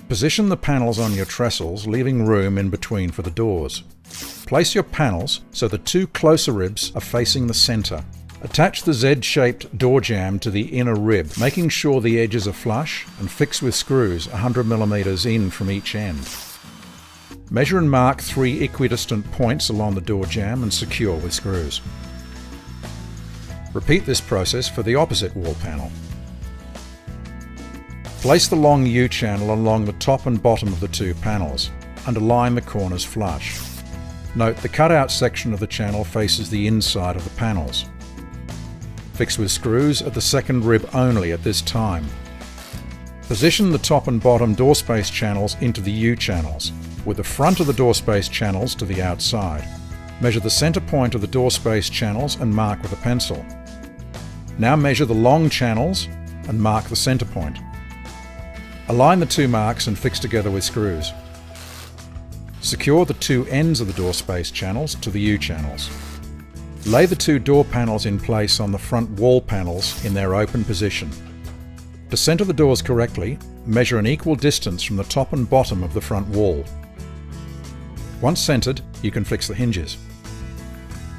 Position the panels on your trestles, leaving room in between for the doors. Place your panels so the two closer ribs are facing the centre. Attach the Z-shaped door jamb to the inner rib, making sure the edges are flush, and fix with screws 100mm in from each end. Measure and mark 3 equidistant points along the door jamb and secure with screws. Repeat this process for the opposite wall panel. Place the long U-channel along the top and bottom of the two panels and align the corners flush. Note the cutout section of the channel faces the inside of the panels. Fix with screws at the second rib only at this time. Position the top and bottom door space channels into the U-channels, with the front of the door space channels to the outside. Measure the centre point of the door space channels and mark with a pencil. Now measure the long channels and mark the centre point. Align the two marks and fix together with screws. Secure the two ends of the door space channels to the U-channels. Lay the two door panels in place on the front wall panels in their open position. To centre the doors correctly, measure an equal distance from the top and bottom of the front wall. Once centred, you can fix the hinges.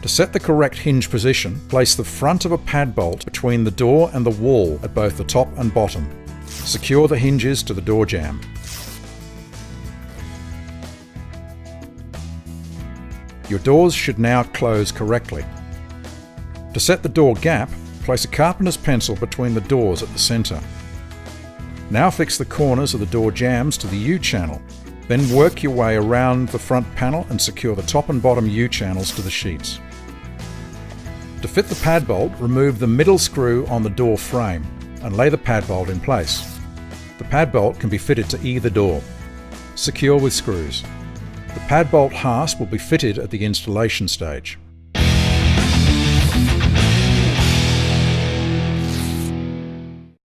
To set the correct hinge position, place the front of a pad bolt between the door and the wall at both the top and bottom. Secure the hinges to the door jamb. Your doors should now close correctly. To set the door gap, place a carpenter's pencil between the doors at the centre. Now fix the corners of the door jambs to the U-channel. Then work your way around the front panel and secure the top and bottom U-channels to the sheets. To fit the pad bolt, remove the middle screw on the door frame and lay the pad bolt in place. The pad bolt can be fitted to either door. Secure with screws. The pad bolt hasp will be fitted at the installation stage.